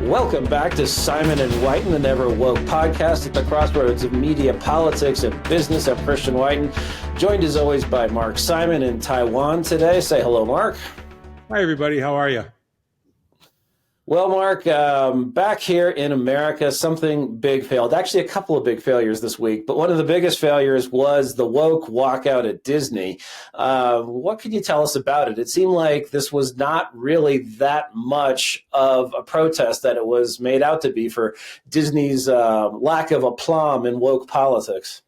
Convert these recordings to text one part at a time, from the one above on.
Welcome back to Simon and Whiten, the Never Woke podcast at the crossroads of media, politics, and business. I'm Christian Whiten, joined as always by Mark Simon in Taiwan today. Say hello, Mark. Hi, everybody. How are you? Well, Mark, back here in America, something big failed. Actually, a couple of big failures this week, but one of the biggest failures was the woke walkout at Disney. What can you tell us about it? It seemed like this was not really that much of a protest that it was made out to be for Disney's lack of aplomb in woke politics.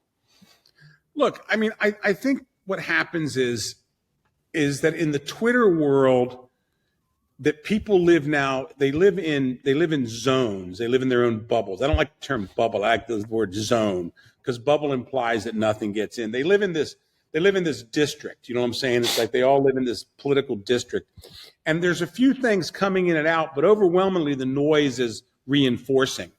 Look, I mean, I think what happens is that in the Twitter world, that people live now, they live in zones. They live in their own bubbles. I don't like the term bubble. I like the word zone because bubble implies that nothing gets in. They live in this district. You know what I'm saying? It's like they all live in this political district. And there's a few things coming in and out, but overwhelmingly the noise is reinforcing.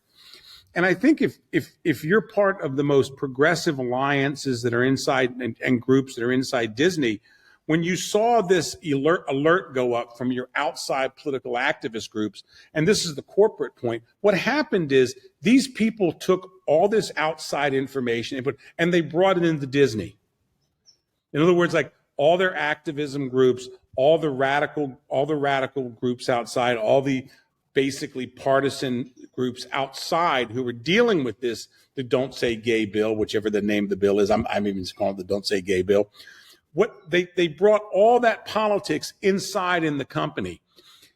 And I think if you're part of the most progressive alliances that are inside and groups that are inside Disney, when you saw this alert go up from your outside political activist groups, and this is the corporate point, what happened is these people took all this outside information and they brought it into Disney. In other words, like all their activism groups, all the radical groups outside, all the basically partisan groups outside who were dealing with this, the Don't Say Gay bill, whichever the name of the bill is. I'm even calling it the Don't Say Gay bill. What they brought all that politics inside in the company.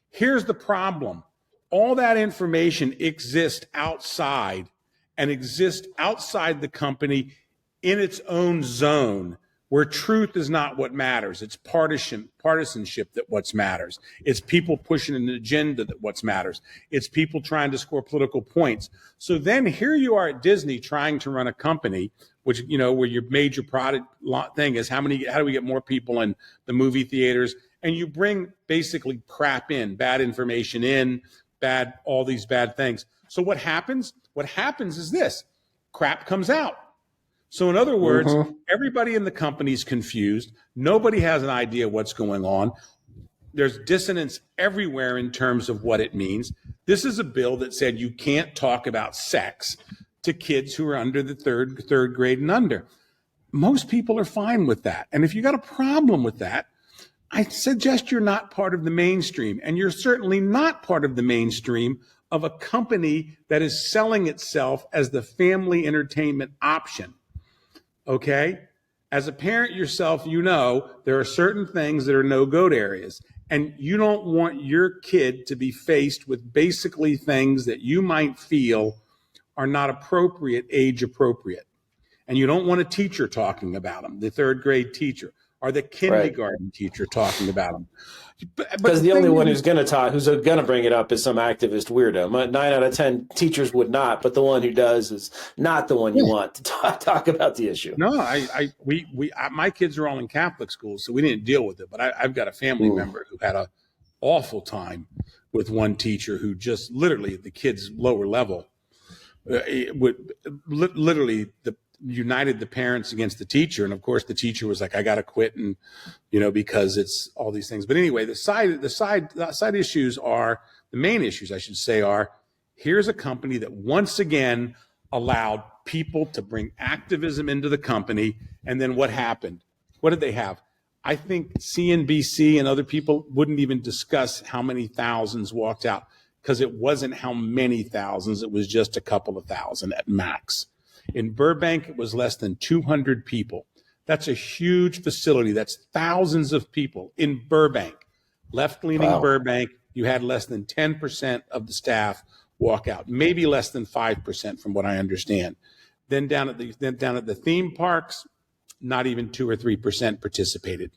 Here's the problem. All that information exists outside and exists outside the company in its own zone where truth is not what matters. It's partisanship that what matters. It's people pushing an agenda that what matters. It's people trying to score political points. So then here you are at Disney trying to run a company which, you know, where your major product thing is how do we get more people in the movie theaters? And you bring basically crap in, bad information in, all these bad things. So what happens? What happens is this, crap comes out. So in other words, everybody in the company is confused. Nobody has an idea what's going on. There's dissonance everywhere in terms of what it means. This is a bill that said you can't talk about sex to kids who are under the third grade and under. Most people are fine with that. And if you got a problem with that, I suggest you're not part of the mainstream. And you're certainly not part of the mainstream of a company that is selling itself as the family entertainment option. Okay? As a parent yourself, you know there are certain things that are no-go areas. And you don't want your kid to be faced with basically things that you might feel are not appropriate, age appropriate. And you don't want a teacher talking about them, the third grade teacher or the kindergarten teacher talking about them. Because the only one who's going to bring it up is some activist weirdo. 9 out of 10 teachers would not, but the one who does is not the one you want to talk about the issue. No, my kids are all in Catholic schools, so we didn't deal with it. But I've got a family member who had an awful time with one teacher who just literally at the kids' lower level literally united the parents against the teacher. And of course the teacher was like, I got to quit. And, you know, because it's all these things. But anyway, the side issues are, the main issues I should say are, here's a company that once again allowed people to bring activism into the company. And then what happened? What did they have? I think CNBC and other people wouldn't even discuss how many thousands walked out, because it wasn't how many thousands, it was just a couple of thousand at max. In Burbank, it was less than 200 people. That's a huge facility. That's thousands of people in Burbank. Left-leaning Burbank, you had less than 10% of the staff walk out, maybe less than 5% from what I understand. Then down at the theme parks, not even 2 or 3% participated.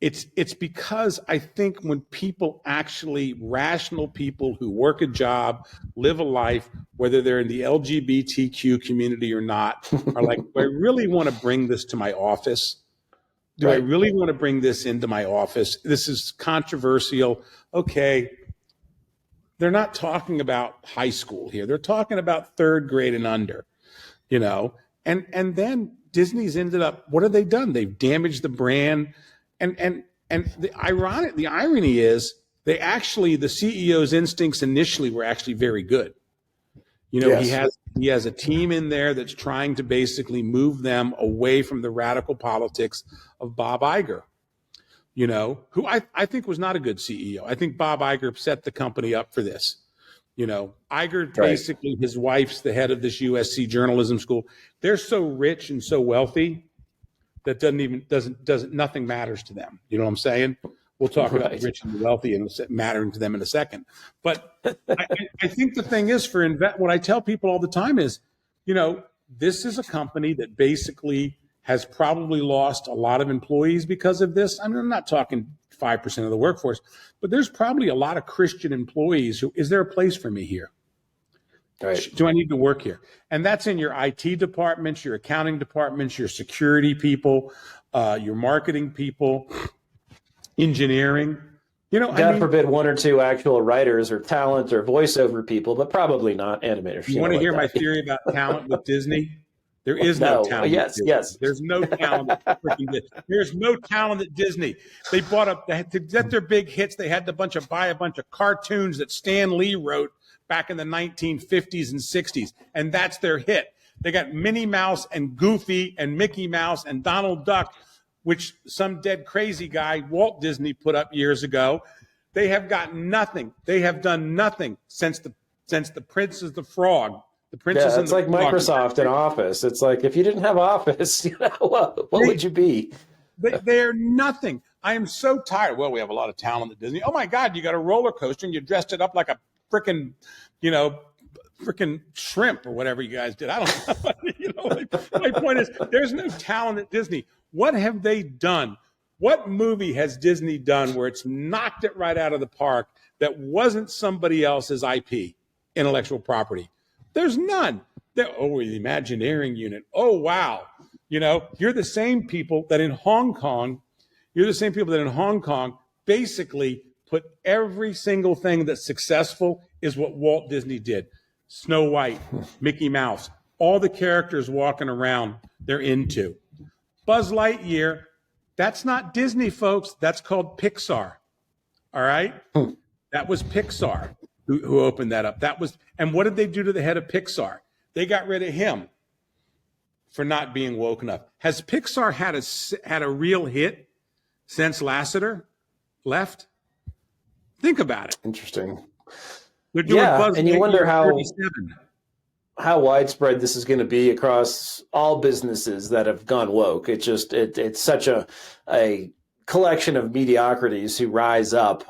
It's because I think when people actually, rational people who work a job, live a life, whether they're in the LGBTQ community or not, are like, do I really want to bring this to my office? Do I really want to bring this into my office? This is controversial. Okay. They're not talking about high school here. They're talking about third grade and under, you know, and then Disney's ended up, what have they done? They've damaged the brand. And the irony is the CEO's instincts initially were actually very good. You know, Yes. he has a team in there that's trying to basically move them away from the radical politics of Bob Iger, you know, who I think was not a good CEO. I think Bob Iger set the company up for this. You know, Iger, Right. basically, his wife's the head of this USC journalism school. They're so rich and so wealthy that doesn't nothing matters to them. You know what I'm saying? We'll talk about the Right. rich and the wealthy and mattering to them in a second. But I, I think the thing is what I tell people all the time is, you know, this is a company that basically has probably lost a lot of employees because of this. I mean, I'm not talking 5% of the workforce, but there's probably a lot of Christian employees who, is there a place for me here? Right. Do I need to work here? And that's in your IT departments, your accounting departments, your security people, your marketing people, engineering. You know, I God mean, forbid one or two actual writers or talent or voiceover people, but probably not animators. you You know, want to like hear my that. theory about talent with Disney? There is no No. talent at Yes. Disney. Yes. There's no talent at freaking Disney. There's no talent at Disney. They bought up to get their big hits. They had to buy a bunch of cartoons that Stan Lee wrote back in the 1950s and 60s, and that's their hit. They got Minnie Mouse and Goofy and Mickey Mouse and Donald Duck, which some dead crazy guy Walt Disney put up years ago. They have got nothing. They have done nothing since the Prince is the Frog. The Princess Yeah. and It's the like Frog. Microsoft and Office. It's like if you didn't have Office, you know, what would you be? They're nothing. I am so tired. Well, we have a lot of talent at Disney. Oh my God, you got a roller coaster and you dressed it up like a freaking, you know, freaking shrimp or whatever you guys did. I don't know. You know, my point is, there's no talent at Disney. What have they done? What movie has Disney done where it's knocked it right out of the park that wasn't somebody else's IP, intellectual property? There's none. The Imagineering unit. Oh, wow. You know, you're the same people that in Hong Kong basically put every single thing that's successful is what Walt Disney did. Snow White, Mickey Mouse, all the characters walking around, they're into. Buzz Lightyear, that's not Disney, folks. That's called Pixar. All right? That was Pixar who opened that up. And what did they do to the head of Pixar? They got rid of him for not being woke enough. Has Pixar had a real hit since Lasseter left? Think about it. Interesting. They're doing Buzz and you wonder Lightyear 37. how widespread this is going to be across all businesses that have gone woke. It's such a collection of mediocrities who rise up.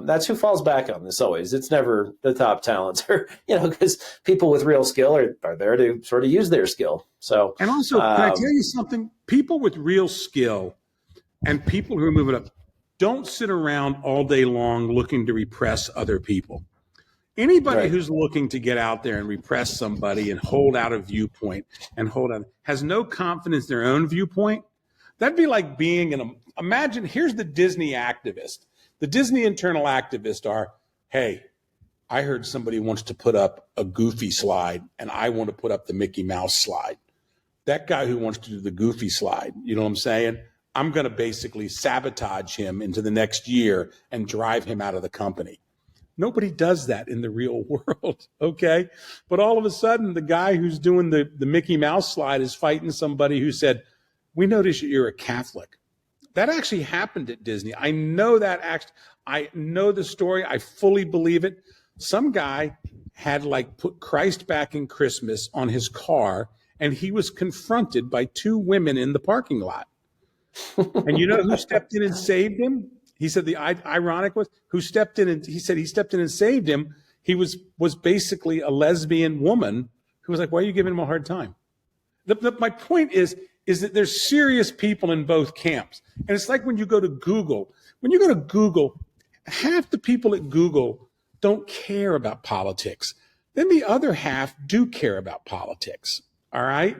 That's who falls back on this always. It's never the top talents, or because people with real skill are there to sort of use their skill. So, and also, can I tell you something? People with real skill and people who are moving up don't sit around all day long looking to repress other people. Anybody right. who's looking to get out there and repress somebody and hold out a viewpoint has no confidence in their own viewpoint. That'd be like being imagine, here's the Disney activist. The Disney internal activists are, hey, I heard somebody wants to put up a Goofy slide and I want to put up the Mickey Mouse slide. That guy who wants to do the Goofy slide, you know what I'm saying? I'm going to basically sabotage him into the next year and drive him out of the company. Nobody does that in the real world, okay? But all of a sudden, the guy who's doing the Mickey Mouse slide is fighting somebody who said, we notice you're a Catholic. That actually happened at Disney. I know that I know the story. I fully believe it. Some guy had put Christ back in Christmas on his car, and he was confronted by two women in the parking lot. And you know who stepped in and saved him? He said the ironic was who stepped in, and he said he stepped in and saved him. He was basically a lesbian woman who was like, why are you giving him a hard time? My point is that there's serious people in both camps. And it's like when you go to Google. When you go to Google, half the people at Google don't care about politics. Then the other half do care about politics, all right?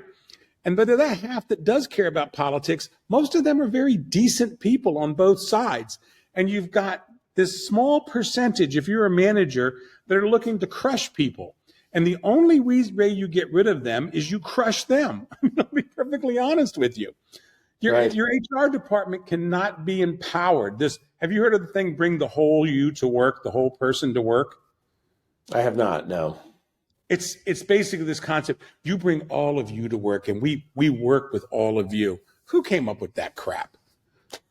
And but that half that does care about politics, most of them are very decent people on both sides. And you've got this small percentage, if you're a manager, that are looking to crush people. And the only way you get rid of them is you crush them. I'll be perfectly honest with you. Right. Your HR department cannot be empowered. Have you heard of the thing, bring the whole you to work, the whole person to work? I have not. No. It's basically this concept. You bring all of you to work and we work with all of you. Who came up with that crap?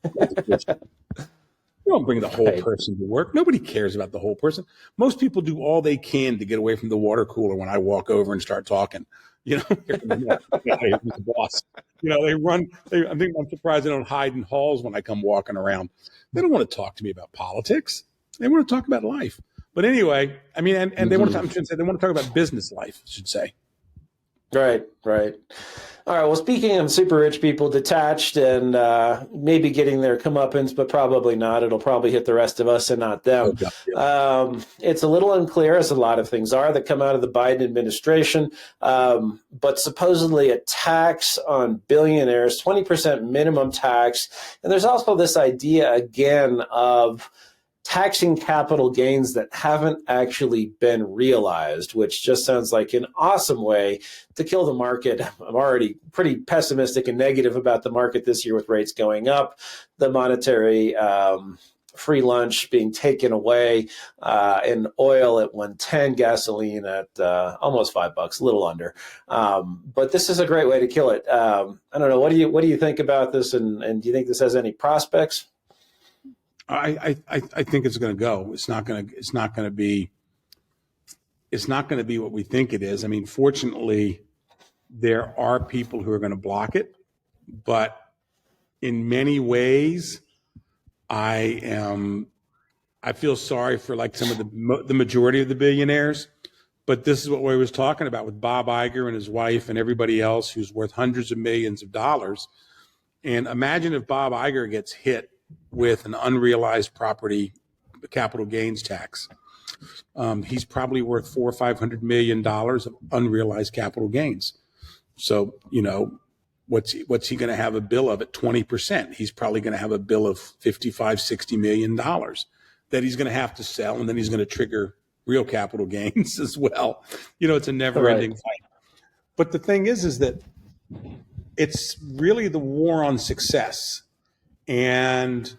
You don't bring the whole Right. person to work. Nobody cares about the whole person. Most people do all they can to get away from the water cooler when I walk over and start talking. You know, here comes the boss. You know, they run. I think I'm surprised they don't hide in halls when I come walking around. They don't want to talk to me about politics. They want to talk about life. But anyway, I mean, and they want to. I should say they want to talk about business life. I should say. Right. Right. All right. Well, speaking of super rich people, detached and maybe getting their comeuppance, but probably not. It'll probably hit the rest of us and not them. It's a little unclear, as a lot of things are, that come out of the Biden administration. But supposedly a tax on billionaires, 20% minimum tax. And there's also this idea, again, of taxing capital gains that haven't actually been realized, which just sounds like an awesome way to kill the market. I'm already pretty pessimistic and negative about the market this year with rates going up, the monetary free lunch being taken away, and oil at 110, gasoline at almost $5, a little under. But this is a great way to kill it. I don't know. What do you think about this? And do you think this has any prospects? I think it's going to go. It's not going to be what we think it is. I mean, fortunately, there are people who are going to block it, but in many ways, I feel sorry for like some of the majority of the billionaires. But this is what we was talking about with Bob Iger and his wife and everybody else who's worth hundreds of millions of dollars. And imagine if Bob Iger gets hit with an unrealized property capital gains tax. He's probably worth $400 or $500 million of unrealized capital gains. So, you know, what's he going to have a bill of at 20%? He's probably going to have a bill of $55-60 million that he's going to have to sell, and then he's going to trigger real capital gains as well. You know, it's a never-ending fight. But the thing is that it's really the war on success. And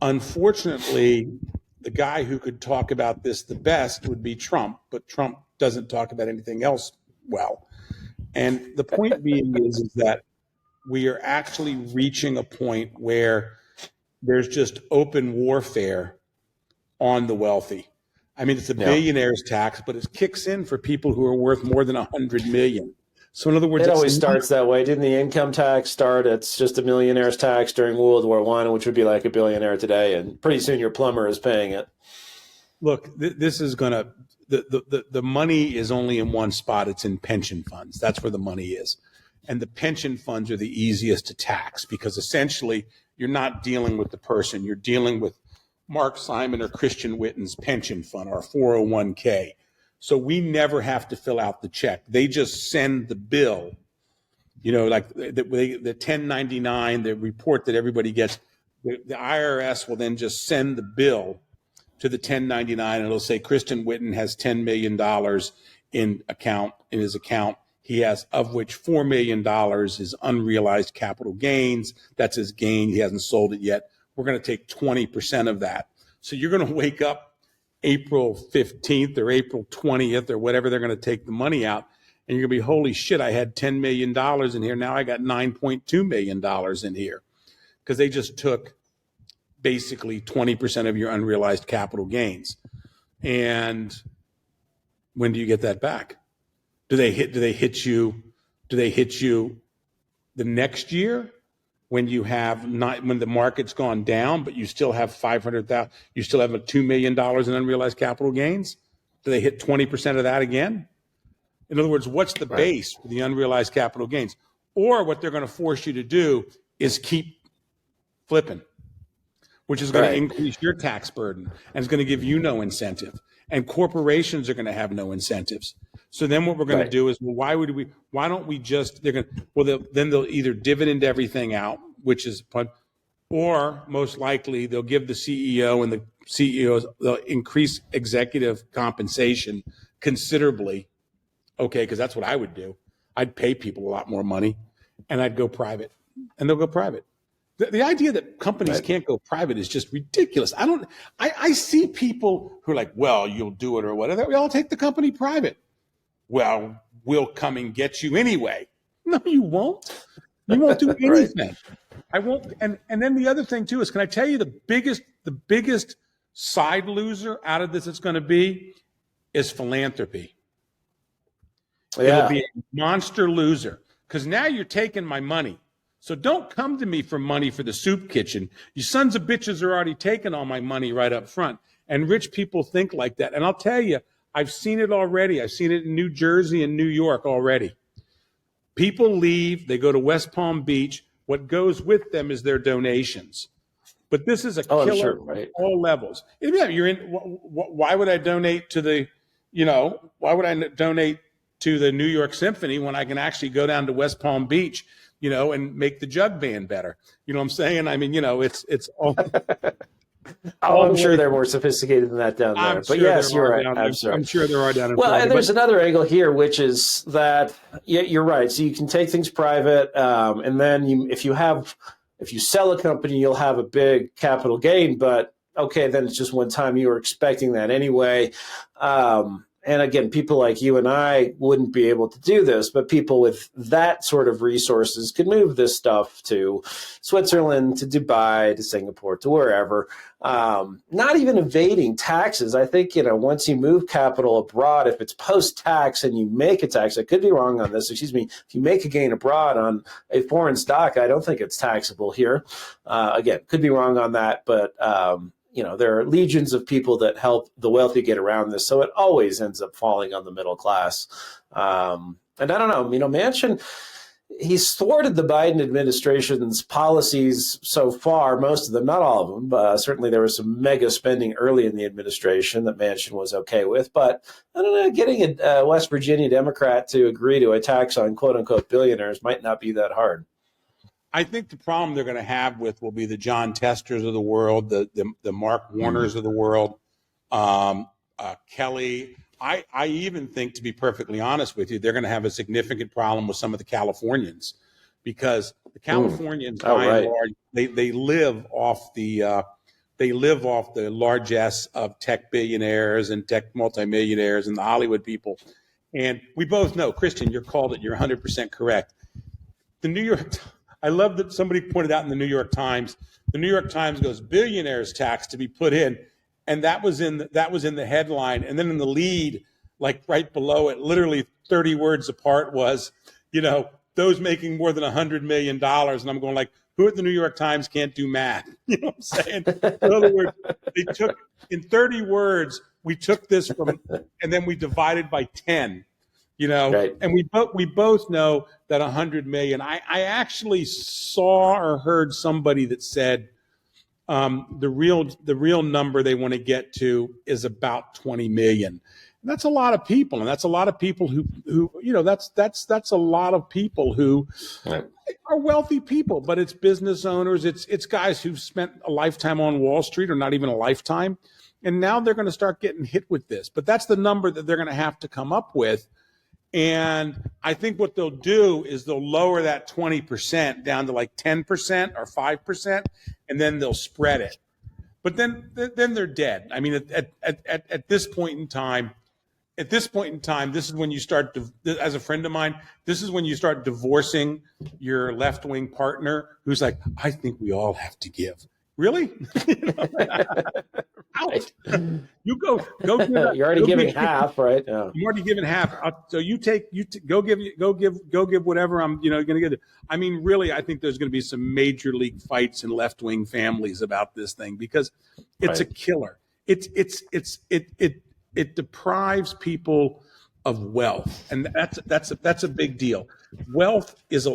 unfortunately, the guy who could talk about this the best would be Trump, but Trump doesn't talk about anything else well. And the point being is that we are actually reaching a point where there's just open warfare on the wealthy. I mean, it's a billionaire's tax, but it kicks in for people who are worth more than 100 million. So in other words, it always starts that way. Didn't the income tax start? It's just a millionaire's tax during World War I, which would be like a billionaire today, and pretty soon your plumber is paying it. Look, this is going to the money is only in one spot. It's in pension funds. That's where the money is, and the pension funds are the easiest to tax because essentially you're not dealing with the person. You're dealing with Mark Simon or Christian Witten's pension fund or 401k. So we never have to fill out the check. They just send the bill, you know, like the 1099, the report that everybody gets. The IRS will then just send the bill to the 1099, and it'll say Christian Witten has $10 million in his account. He has, of which $4 million is unrealized capital gains. That's his gain. He hasn't sold it yet. We're going to take 20% of that. So you're going to wake up April 15th or April 20th or whatever they're going to take the money out. And you're going to be, holy shit, I had $10 million in here. Now I got $9.2 million in here because they just took basically 20% of your unrealized capital gains. And when do you get that back? Do they hit you the next year when you have not, when the market's gone down, but you still have 500,000, you still have a $2 million in unrealized capital gains? Do they hit 20% of that again? In other words, what's the base for the unrealized capital gains? Or what they're going to force you to do is keep flipping, which is going to increase your tax burden and is going to give you no incentive. And corporations are going to have no incentives. So then what we're going to do is, well, why don't we just, then they'll either dividend everything out, which is, or most likely they'll give the CEO and the CEOs, they'll increase executive compensation considerably. Okay, because that's what I would do. I'd pay people a lot more money and I'd go private. and they'll go private. The idea that companies can't go private is just ridiculous. I see people who are like, well, you'll do it or whatever. We all take the company private. Well, we'll come and get you anyway. No, you won't. You won't do anything. I won't. And then the other thing too is, can I tell you the biggest side loser out of this it's going to be is philanthropy. Yeah. It'll be a monster loser because now you're taking my money. So don't come to me for money for the soup kitchen. You sons of bitches are already taking all my money right up front. And rich people think like that. And I'll tell you, I've seen it already. I've seen it in New Jersey and New York already. People leave, they go to West Palm Beach. What goes with them is their donations. But this is a killer at all levels. Yeah, you're in. Why would I donate to the, why would I donate to the New York Symphony when I can actually go down to West Palm Beach, and make the jug band better? You know what I'm saying? I mean, it's all. I'm sure they're more sophisticated than that down there. But yes, you're right. I'm sure there are down in Well, Florida, and there's another angle here, which is that, you're right. So you can take things private, and then if you sell a company, you'll have a big capital gain. But okay, then it's just one time. You were expecting that anyway. And again, people like you and I wouldn't be able to do this, but people with that sort of resources could move this stuff to Switzerland, to Dubai, to Singapore, to wherever, not even evading taxes. I think, once you move capital abroad, if it's post-tax and you make a tax, I could be wrong on this, if you make a gain abroad on a foreign stock, I don't think it's taxable here. Again, could be wrong on that, but there are legions of people that help the wealthy get around this. So it always ends up falling on the middle class. And I don't know, Manchin, he's thwarted the Biden administration's policies so far, most of them, not all of them. Certainly there was some mega spending early in the administration that Manchin was okay with. But I don't know, getting a West Virginia Democrat to agree to a tax on quote unquote billionaires might not be that hard. I think the problem they're going to have will be the John Testers of the world, the Mark Warners of the world, Kelly. I even think, to be perfectly honest with you, they're going to have a significant problem with some of the Californians, because the Californians, by and large, they live off the largesse of tech billionaires and tech multimillionaires and the Hollywood people. And we both know, Christian, you're called it. You're 100% correct. The New York. I love that somebody pointed out in the New York Times. The New York Times goes, billionaires tax to be put in, and that was in the headline. And then in the lead, like right below it, literally 30 words apart, was, those making more than $100 million. And I'm going like, who at the New York Times can't do math? You know what I'm saying? In other words, they took in 30 words, we took this from, and then we divided by 10. Right. And we both know that 100 million. I actually saw or heard somebody that said the real number they want to get to is about 20 million. And that's a lot of people, and that's a lot of people who that's a lot of people who are wealthy people, but it's business owners, it's guys who've spent a lifetime on Wall Street, or not even a lifetime, and now they're going to start getting hit with this. But that's the number that they're going to have to come up with. And I think what they'll do is they'll lower that 20% down to like 10% or 5%, and then they'll spread it. But then they're dead. I mean, at this point in time, this is when you start, as a friend of mine, this is when you start divorcing your left-wing partner who's like, I think we all have to give. Really? Out. You go. You're already giving half, right? Yeah. You're already giving half. So go give whatever I'm, going to get. I mean, really, I think there's going to be some major league fights in left-wing families about this thing, because it's a killer. It deprives people of wealth, and that's a big deal. Wealth is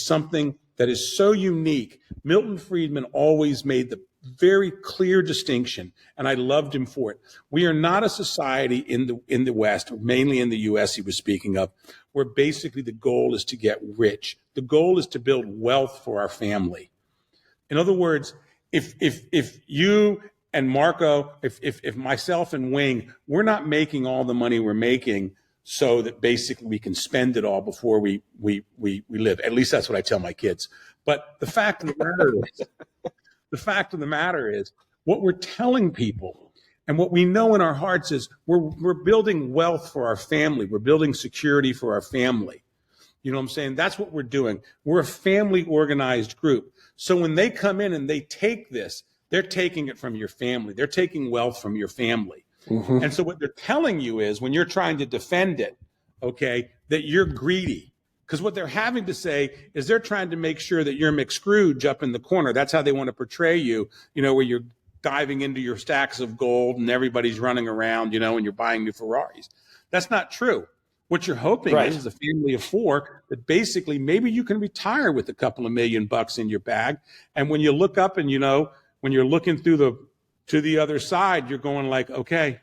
something that is so unique. Milton Friedman always made the very clear distinction, and I loved him for it. We are not a society in the West, mainly in the U.S. he was speaking of, where basically the goal is to get rich. The goal is to build wealth for our family. In other words, if you and Marco, if myself and Wing, we're not making all the money we're making so that basically we can spend it all before we live. At least that's what I tell my kids. But the fact of the matter is, what we're telling people and what we know in our hearts is we're building wealth for our family. We're building security for our family. You know what I'm saying? That's what we're doing. We're a family organized group. So when they come in and they take this, they're taking it from your family. They're taking wealth from your family. Mm-hmm. And so what they're telling you is, when you're trying to defend it, okay, that you're greedy. Because what they're having to say is they're trying to make sure that you're McScrooge up in the corner. That's how they want to portray you, where you're diving into your stacks of gold and everybody's running around, and you're buying new Ferraris. That's not true. What you're hoping is a family of four that basically maybe you can retire with a couple of $1 million in your bag. And when you look up and, when you're looking to the other side, you're going like, okay,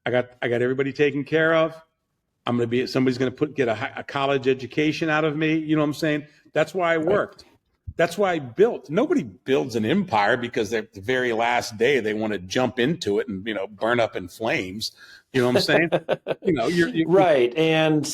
I got everybody taken care of. Somebody's going to get a college education out of me. You know what I'm saying? That's why I worked. That's why I built. Nobody builds an empire because at the very last day they want to jump into it and, burn up in flames. You know what I'm saying? You're right. And,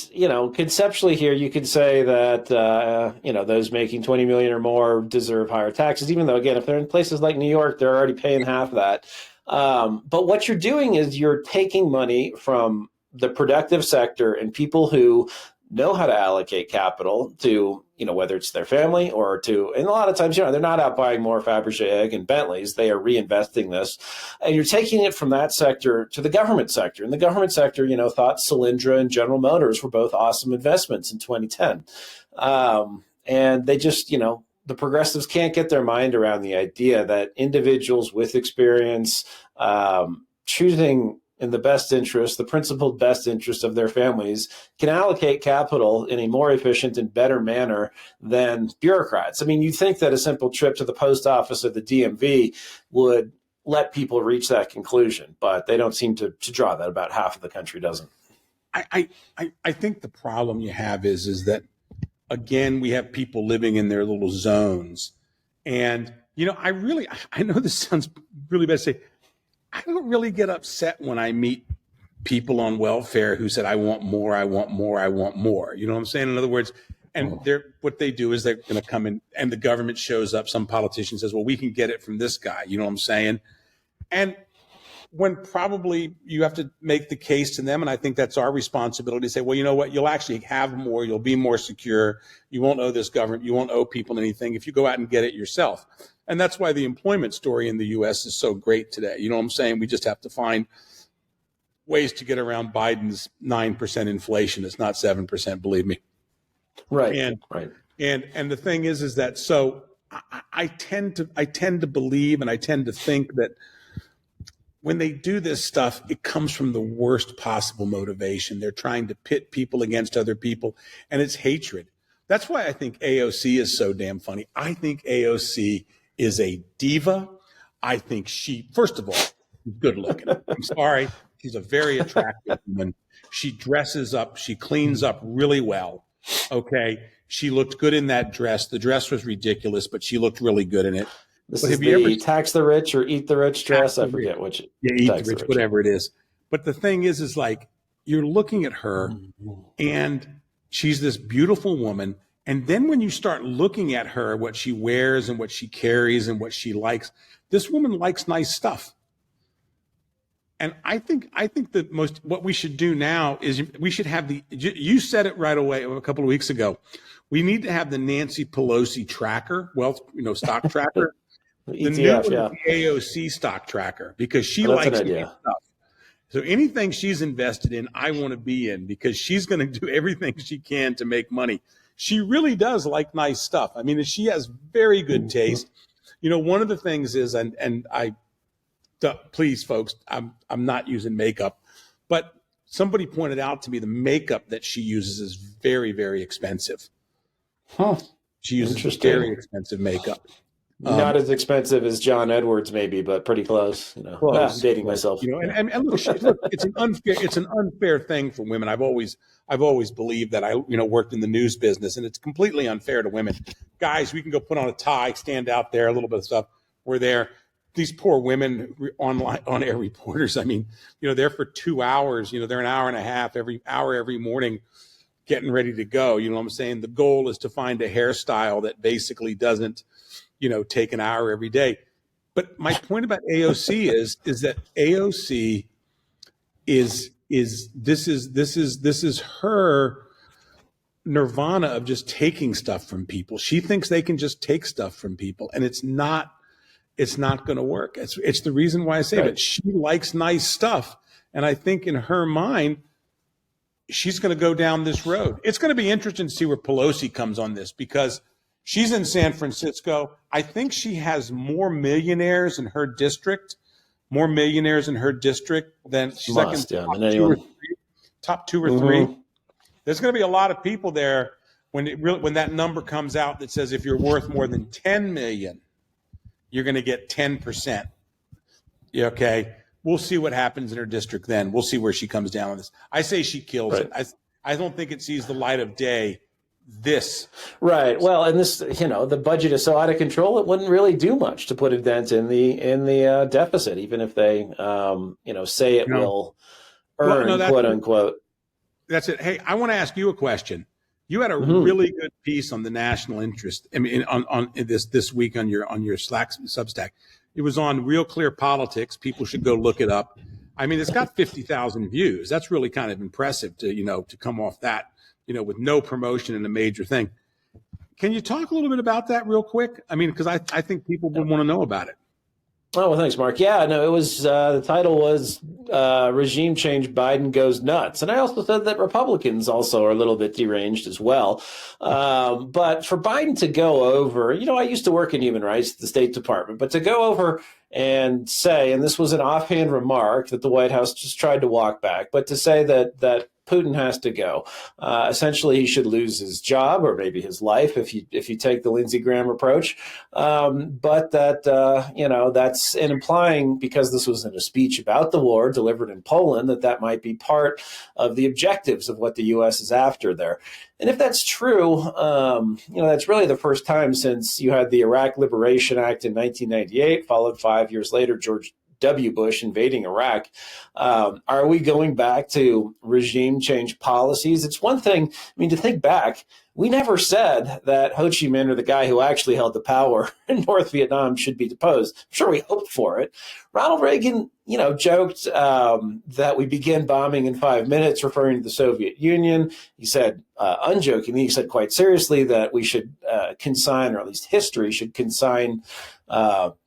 conceptually here, you could say that, those making 20 million or more deserve higher taxes, even though, again, if they're in places like New York, they're already paying half of that. But what you're doing is you're taking money from the productive sector and people who know how to allocate capital to, whether it's their family or and a lot of times, they're not out buying more Fabergé and Bentleys. They are reinvesting this. And you're taking it from that sector to the government sector. And the government sector, thought Solyndra and General Motors were both awesome investments in 2010. And they just, the progressives can't get their mind around the idea that individuals with experience choosing in the best interest, the principled best interest of their families, can allocate capital in a more efficient and better manner than bureaucrats. I mean, you'd think that a simple trip to the post office or the DMV would let people reach that conclusion, but they don't seem to draw that. About half of the country doesn't. I think the problem you have is that, again, we have people living in their little zones. And, I know this sounds really bad to say, I don't really get upset when I meet people on welfare who said, I want more, I want more, I want more. You know what I'm saying? In other words, and what they do is they're going to come in and the government shows up. Some politician says, well, we can get it from this guy. You know what I'm saying? And when probably you have to make the case to them, and I think that's our responsibility to say, well, you know what? You'll actually have more. You'll be more secure. You won't owe this government. You won't owe people anything if you go out and get it yourself. And that's why the employment story in the U.S. is so great today. You know what I'm saying? We just have to find ways to get around Biden's 9% inflation. It's not 7%, believe me. Right. And the thing is that, so I tend to believe and I tend to think that when they do this stuff, it comes from the worst possible motivation. They're trying to pit people against other people, and it's hatred. That's why I think AOC is so damn funny. I think AOC is a diva. I think first of all, she's good looking. I'm sorry. She's a very attractive woman. She dresses up. She cleans up really well. Okay. She looked good in that dress. The dress was ridiculous, but she looked really good in it. This is the tax the rich or eat the rich dress. I forget which. Yeah, eat the rich, whatever it is. But the thing is like, you're looking at her and she's this beautiful woman. And then when you start looking at her, what she wears and what she carries and what she likes, this woman likes nice stuff. And I think what we should do now is we should have you said it right away a couple of weeks ago. We need to have the Nancy Pelosi tracker, stock tracker. The ETF, the AOC stock tracker, because she likes nice stuff. So anything she's invested in, I want to be in, because she's going to do everything she can to make money. She really does like nice stuff. I mean, she has very good taste. One of the things is, and please, folks, I'm not using makeup, but somebody pointed out to me the makeup that she uses is very, very expensive. Huh. She uses very expensive makeup. Not as expensive as John Edwards, maybe, but pretty close. I'm dating myself. And look, it's an unfair thing for women. I've always believed that. I worked in the news business, and it's completely unfair to women. Guys, we can go put on a tie, stand out there, a little bit of stuff. We're there. these poor women, online on air reporters. I mean, they're for 2 hours. They're an hour and a half every hour every morning, getting ready to go. You know what I'm saying? The goal is to find a hairstyle that basically doesn't, take an hour every day. But my point about AOC is that AOC this is her nirvana of just taking stuff from people. She thinks they can just take stuff from people, and it's not going to work. It's the reason why I say that she likes nice stuff, and I think in her mind she's going to go down this road. It's going to be interesting to see where Pelosi comes on this, because she's in San Francisco. I think she has more millionaires in her district than she's top two or three. There's going to be a lot of people there when that number comes out that says if you're worth more than 10 million, you're going to get 10%. Okay. We'll see what happens in her district then. We'll see where she comes down on this. I say she kills it. I don't think it sees the light of day. Right. Well, and this, the budget is so out of control, it wouldn't really do much to put a dent in the deficit, even if they, say it will earn, quote unquote. That's it. Hey, I want to ask you a question. You had a really good piece on the national interest. I mean, on this week on your Slack Substack. It was on Real Clear Politics. People should go look it up. I mean, it's got 50,000 views. That's really kind of impressive to come off that, with no promotion and a major thing. Can you talk a little bit about that real quick? I mean, because I think people would want to know about it. Oh, well, thanks, Mark. Yeah, no, it was the title was Regime Change, Biden Goes Nuts. And I also said that Republicans also are a little bit deranged as well. But for Biden to go over, I used to work in human rights at the State Department, but to go over and say, and this was an offhand remark that the White House just tried to walk back, but to say that Putin has to go. Essentially, he should lose his job or maybe his life if you take the Lindsey Graham approach. But that that's and implying, because this was in a speech about the war delivered in Poland, that might be part of the objectives of what the U.S. is after there. And if that's true, that's really the first time since you had the Iraq Liberation Act in 1998, followed 5 years later, George W. Bush invading Iraq. Are we going back to regime change policies? It's one thing, to think back, we never said that Ho Chi Minh, or the guy who actually held the power in North Vietnam, should be deposed. I'm sure we hoped for it. Ronald Reagan, joked that we begin bombing in 5 minutes, referring to the Soviet Union. He said, unjokingly, he said quite seriously that we should consign, or at least history should consign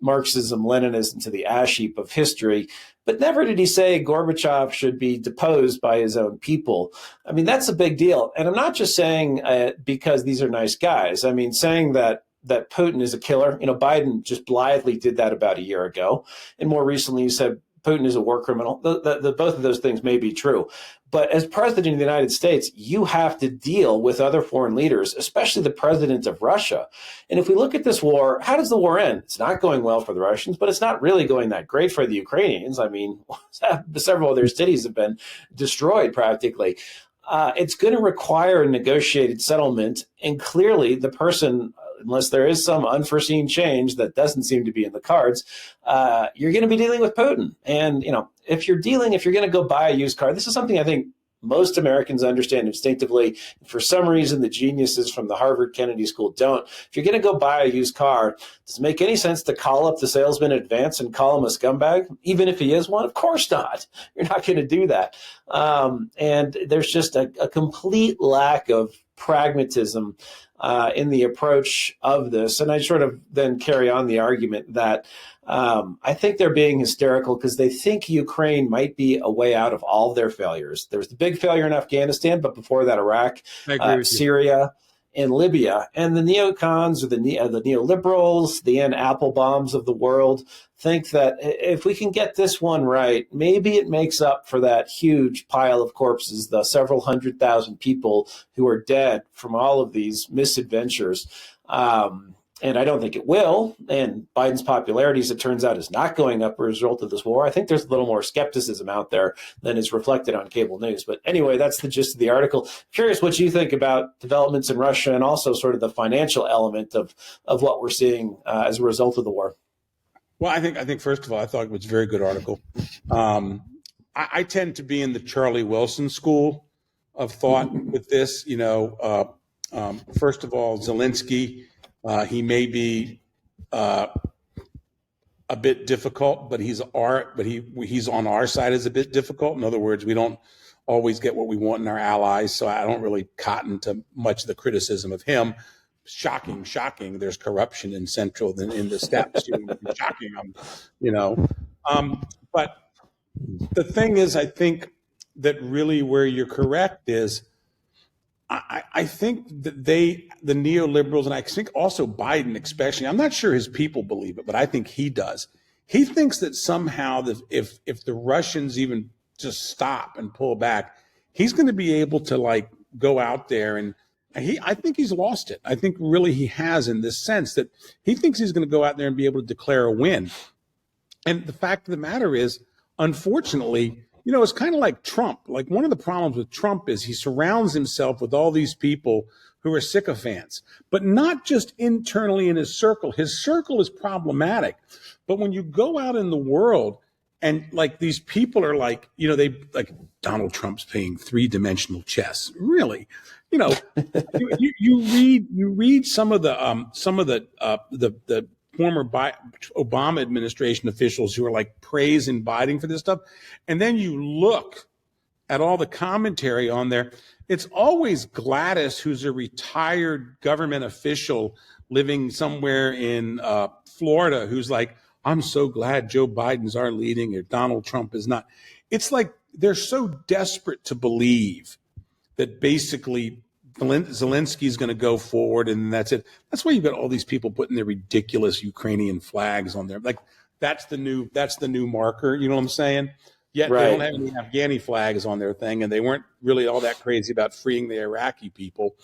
Marxism, Leninism to the ash heap of history. But never did he say Gorbachev should be deposed by his own people. I mean, that's a big deal. And I'm not just saying because these are nice guys. I mean, saying that Putin is a killer. Biden just blithely did that about a year ago. And more recently, he said Putin is a war criminal. Both of those things may be true. But as president of the United States, you have to deal with other foreign leaders, especially the president of Russia. And if we look at this war, how does the war end? It's not going well for the Russians, but it's not really going that great for the Ukrainians. I mean, several of their cities have been destroyed practically. It's going to require a negotiated settlement. And clearly the person, unless there is some unforeseen change that doesn't seem to be in the cards, you're going to be dealing with Putin. And, if you're going to go buy a used car, this is something I think most Americans understand instinctively. For some reason, the geniuses from the Harvard Kennedy School don't. If you're going to go buy a used car, does it make any sense to call up the salesman in advance and call him a scumbag, even if he is one? Of course not. You're not going to do that. And there's just a complete lack of pragmatism in the approach of this. And I sort of then carry on the argument that I think they're being hysterical because they think Ukraine might be a way out of all of their failures. There was the big failure in Afghanistan, but before that, Iraq, Syria, and Libya. And the neocons, or the neoliberals, the Apple bombs of the world, think that if we can get this one right, maybe it makes up for that huge pile of corpses, the several 100,000 people who are dead from all of these misadventures. And I don't think it will. And Biden's popularity, as it turns out, is not going up as a result of this war. I think there's a little more skepticism out there than is reflected on cable news. But anyway, that's the gist of the article. Curious what you think about developments in Russia and also sort of the financial element of what we're seeing as a result of the war. Well, I think first of all, I thought it was a very good article. Um, I tend to be in the Charlie Wilson school of thought with this. First of all, Zelensky, he may be uh, a bit difficult, but he's on our side is a bit difficult. In other words, we don't always get what we want in our allies, so I don't really cotton to much of the criticism of him. Shocking, shocking. There's corruption in Central in the steppes. Shocking, you know. But the thing is, I think that really where you're correct is I think that the neoliberals, and I think also Biden especially, I'm not sure his people believe it, but I think he does. He thinks that somehow that if the Russians even just stop and pull back, he's going to be able to like go out there and I think he's lost it. I think really he has, in this sense that he thinks he's going to go out there and be able to declare a win. And the fact of the matter is, unfortunately, it's kind of like Trump. Like, one of the problems with Trump is he surrounds himself with all these people who are sycophants, but not just internally in his circle. His circle is problematic. But when you go out in the world and like these people are like, they like Donald Trump's playing three-dimensional chess. Really? You read some of the former Obama administration officials who are like praising Biden for this stuff. And then you look at all the commentary on there. It's always Gladys, who's a retired government official living somewhere in Florida, who's like, I'm so glad Joe Biden's our leading or Donald Trump is not. It's like they're so desperate to believe that basically Zelensky's going to go forward and that's it. That's why you've got all these people putting their ridiculous Ukrainian flags on there. Like that's the new marker. You know what I'm saying? Yet They don't have any Afghani flags on their thing, and they weren't really all that crazy about freeing the Iraqi people,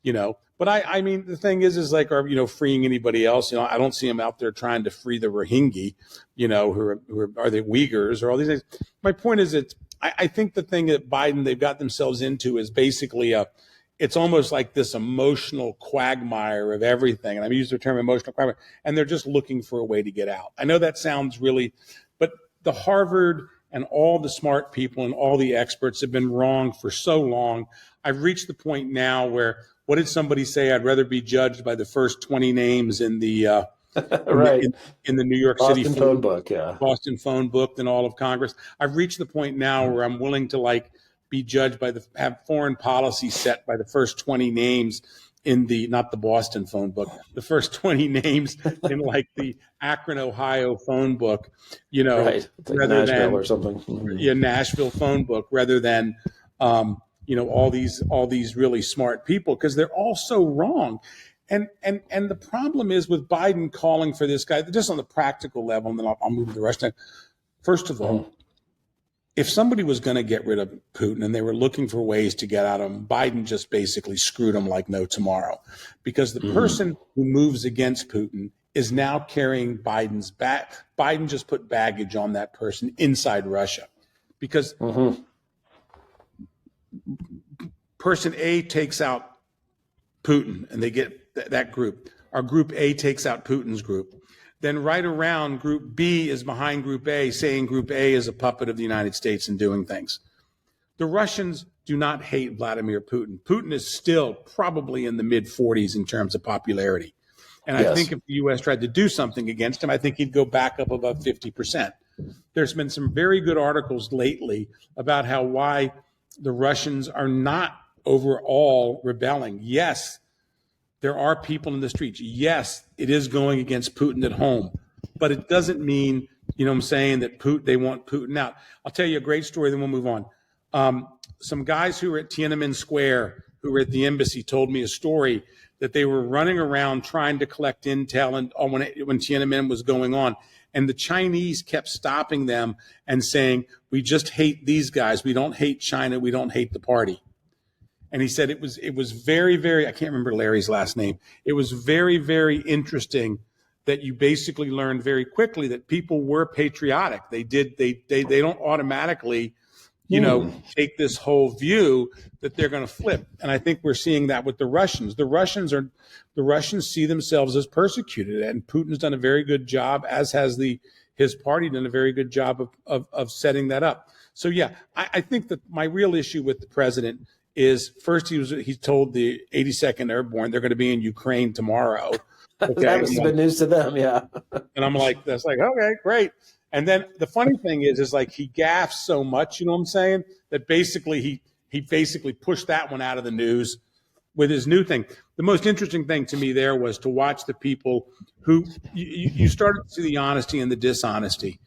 But I mean, the thing is like, are freeing anybody else? I don't see them out there trying to free the Rohingya, who are the Uyghurs or all these things. My point is, I think the thing that they've got themselves into is basically it's almost like this emotional quagmire of everything. And I'm using the term emotional quagmire, and they're just looking for a way to get out. I know that sounds really, but the Harvard and all the smart people and all the experts have been wrong for so long. I've reached the point now where, what did somebody say? I'd rather be judged by the first 20 names in the in the New York Boston City phone book, yeah. Boston phone book than all of Congress. I've reached the point now where I'm willing to like be judged by have foreign policy set by the first 20 names in not the Boston phone book, the first 20 names in like the Akron, Ohio phone book, Right. Like rather Nashville than or something. Yeah, Nashville phone book, rather than all these really smart people, because they're all so wrong. And the problem is with Biden calling for this guy, just on the practical level, and then I'll move to the rest of it. First of all, if somebody was going to get rid of Putin and they were looking for ways to get out of him, Biden just basically screwed him like no tomorrow, because the person who moves against Putin is now carrying Biden's back. Biden just put baggage on that person inside Russia, because person A takes out Putin and they get that group. Our group A takes out Putin's group. Then right around, group B is behind group A, saying group A is a puppet of the United States and doing things. The Russians do not hate Vladimir Putin. Putin is still probably in the mid-40s in terms of popularity. And I think if the U.S. tried to do something against him, I think he'd go back up above 50%. There's been some very good articles lately about why the Russians are not overall rebelling. Yes, there are people in the streets. Yes, it is going against Putin at home, but it doesn't mean, that they want Putin out. I'll tell you a great story, then we'll move on. Some guys who were at Tiananmen Square, who were at the embassy, told me a story that they were running around trying to collect intel and when Tiananmen was going on. And the Chinese kept stopping them and saying, we just hate these guys. We don't hate China. We don't hate the party. And he said it was very, very, I can't remember Larry's last name. It was very, very interesting that you basically learned very quickly that people were patriotic. They don't automatically, take this whole view that they're going to flip. And I think we're seeing that with the Russians. The Russians see themselves as persecuted, and Putin's done a very good job, as has his party done a very good job of setting that up. So yeah, I think that my real issue with the president is, first he told the 82nd Airborne they're going to be in Ukraine tomorrow. Okay? That was good news to them, yeah. And I'm like, that's like, okay, great. And then the funny thing is like he gaffes so much, you know what I'm saying, that basically he basically pushed that one out of the news with his new thing. The most interesting thing to me there was to watch the people who you started to see the honesty and the dishonesty.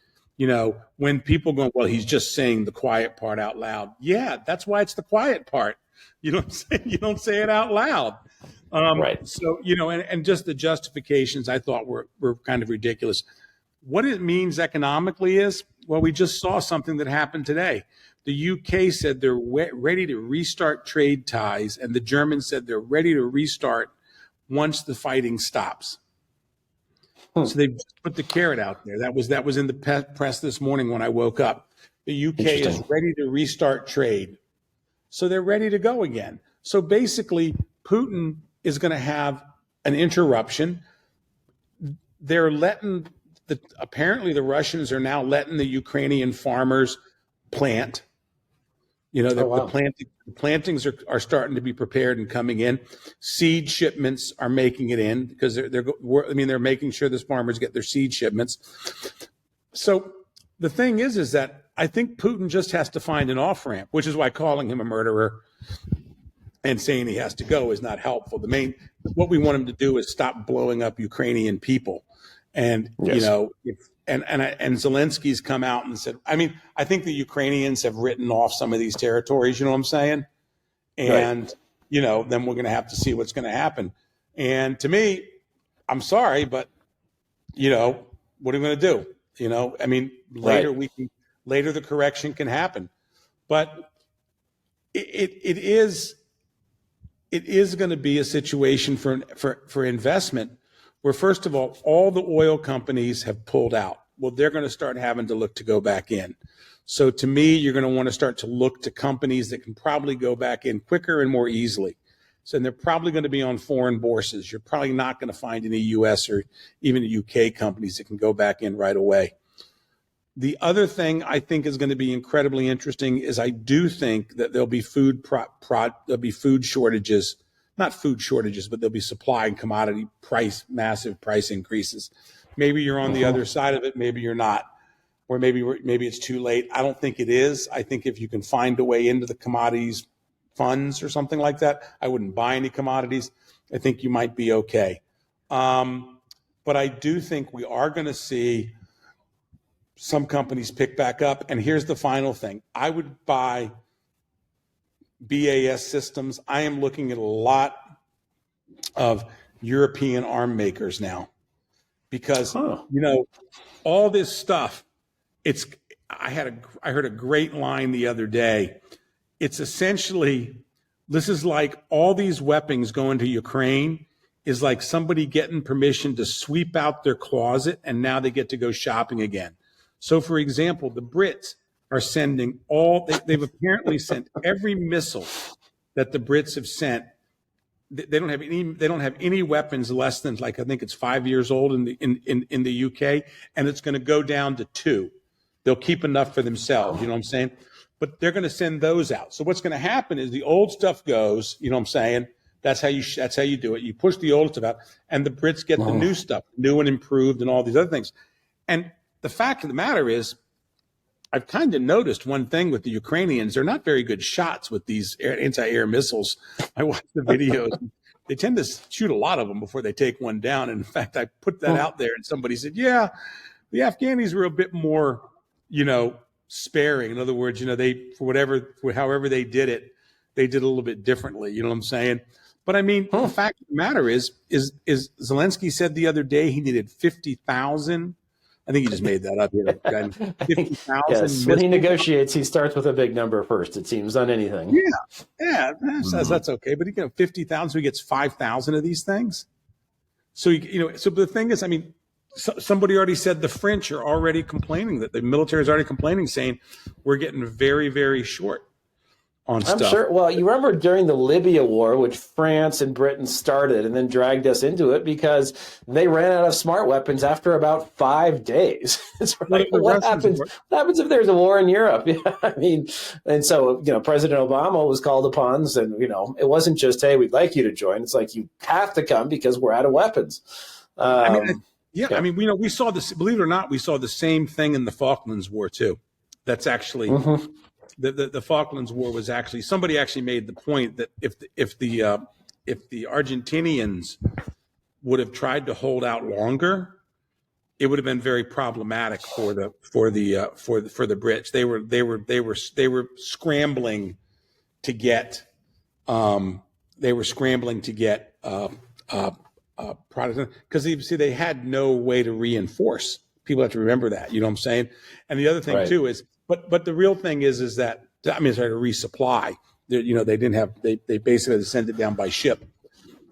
When people go, well, he's just saying the quiet part out loud. Yeah, that's why it's the quiet part. You know what I'm saying? You don't say it out loud. Right. So, and just the justifications I thought were kind of ridiculous. What it means economically is, well, we just saw something that happened today. The UK said they're ready to restart trade ties, and the Germans said they're ready to restart once the fighting stops. So they've just put the carrot out there. That was in the press this morning when I woke up. The UK is ready to restart trade. So they're ready to go again. So basically, Putin is going to have an interruption. They're apparently the Russians are now letting the Ukrainian farmers plant. The plantings are starting to be prepared and coming in. Seed shipments are making it in because they're making sure the farmers get their seed shipments. So the thing is that I think Putin just has to find an off ramp, which is why calling him a murderer and saying he has to go is not helpful. What we want him to do is stop blowing up Ukrainian people. And, yes. And Zelensky's come out and said, I think the Ukrainians have written off some of these territories, you know what I'm saying? And, right. Then we're going to have to see what's going to happen. And to me, I'm sorry, but, what are we going to do? Later right. Later the correction can happen. But it is going to be a situation for investment where, first of all the oil companies have pulled out. Well, they're going to start having to look to go back in. So to me, you're going to want to start to look to companies that can probably go back in quicker and more easily. So they're probably going to be on foreign bourses. You're probably not going to find any U.S. or even UK companies that can go back in right away. The other thing I think is going to be incredibly interesting is I do think that there'll be there'll be food shortages. Not food shortages, but there'll be supply and commodity massive price increases. Maybe you're on the other side of it, maybe you're not, or maybe it's too late. I don't think it is. I think if you can find a way into the commodities funds or something like that, I wouldn't buy any commodities. I think you might be okay. But I do think we are going to see some companies pick back up. And here's the final thing. I would buy BAS Systems. I am looking at a lot of European arm makers now because, all this stuff, I heard a great line the other day. It's essentially, this is like all these weapons going to Ukraine is like somebody getting permission to sweep out their closet and now they get to go shopping again. So for example, the Brits are sending they've apparently sent every missile that the Brits have sent. They don't have any weapons less than, like, I think it's 5 years old in the UK, and it's going to go down to 2. They'll keep enough for themselves, you know what I'm saying? But they're going to send those out. So what's going to happen is the old stuff goes, you know what I'm saying? That's how you do it. You push the old stuff out, and the Brits get the new stuff, new and improved, and all these other things. And the fact of the matter is, I've kind of noticed one thing with the Ukrainians. They're not very good shots with these anti-air missiles. I watch the videos. They tend to shoot a lot of them before they take one down. And in fact, I put that out there and somebody said, yeah, the Afghanis were a bit more, sparing. In other words, however they did it, they did a little bit differently. You know what I'm saying? But the fact of the matter is Zelensky said the other day he needed 50,000. I think he just made that up here. 50,000. Yes, when he negotiates, he starts with a big number first, it seems, on anything. Yeah, that's okay. But 50,000, so he gets 5,000 of these things. So, so the thing is, somebody already said the French are already complaining, that the military is already complaining, saying we're getting very, very short on I'm stuff. sure. Well, you remember during the Libya war, which France and Britain started and then dragged us into it because they ran out of smart weapons after about 5 days. It's like, what happens? What happens if there's a war in Europe? Yeah, I mean, and so President Obama was called upon, and it wasn't just, hey, we'd like you to join. It's like, you have to come because we're out of weapons. I mean, we saw this. Believe it or not, we saw the same thing in the Falklands War too. That's actually. Mm-hmm. The Falklands War was actually, somebody actually made the point that if the Argentinians would have tried to hold out longer, it would have been very problematic for the Brits. They were scrambling to get Protestant, because they had no way to reinforce. People have to remember that. You know what I'm saying? And the other thing too is. But the real thing is that, I mean, it's hard to resupply. They didn't have, they basically had to send it down by ship.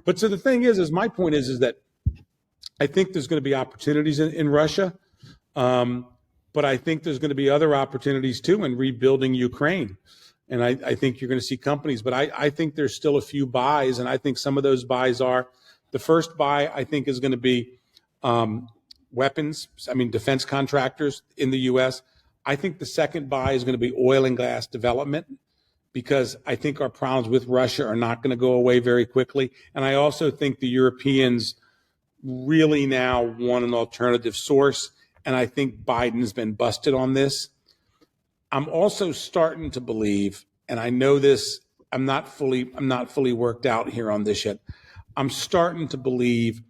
But so the thing is my point is that I think there's going to be opportunities in Russia, but I think there's going to be other opportunities too in rebuilding Ukraine. And I think you're going to see companies, but I think there's still a few buys, and I think some of those buys are, the first buy I think is going to be weapons, defense contractors in the U.S. I think the second buy is going to be oil and gas development, because I think our problems with Russia are not going to go away very quickly. And I also think the Europeans really now want an alternative source. And I think Biden's been busted on this. I'm also starting to believe, and I know this, I'm not fully worked out here on this yet. I'm starting to believe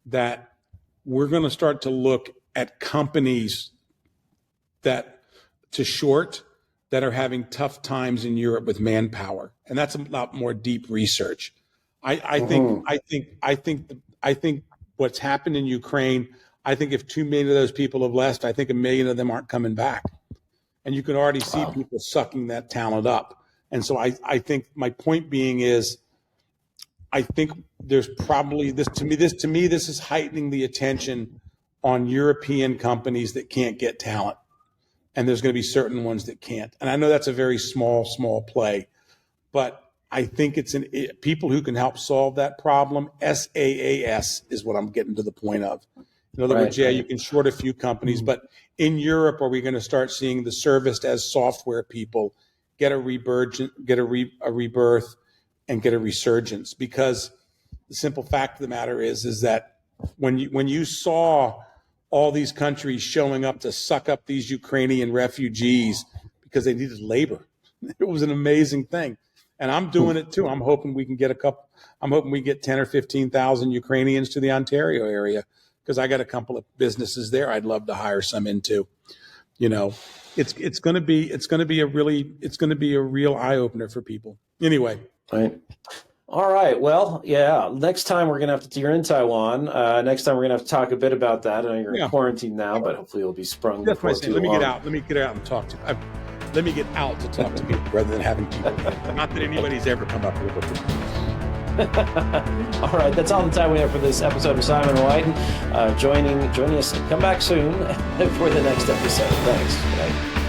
that we're going to start to look at companies that are having tough times in Europe with manpower, and that's a lot more deep research. I think what's happened in Ukraine. I think if 2 million of those people have left, I think 1 million of them aren't coming back, and you can already see people sucking that talent up. And so I think my point being is, I think there's probably this is heightening the attention on European companies that can't get talent. And there's going to be certain ones that can't. And I know that's a very small play, but I think it's people who can help solve that problem. SaaS is what I'm getting to the point of. In other words, you can short a few companies, but in Europe, are we going to start seeing the serviced as software people get a rebirth, and get a resurgence? Because the simple fact of the matter is that when you saw all these countries showing up to suck up these Ukrainian refugees because they needed labor, it was an amazing thing. And I'm doing it too. I'm hoping we can get 10 or 15,000 Ukrainians to the Ontario area, because I got a couple of businesses there I'd love to hire some into. It's going to be a real eye opener for people. Anyway. Right. All right. Well, yeah. Next time you're in Taiwan. Next time we're going to have to talk a bit about that. I know you're in quarantine now, but hopefully you'll be sprung. That's why I say, let me get out and talk to you. Let me get out to talk to people rather than having people. Not that anybody's ever come up with it. All right. That's all the time we have for this episode of Simon Wyden. Joining us. Come back soon for the next episode. Thanks. Bye.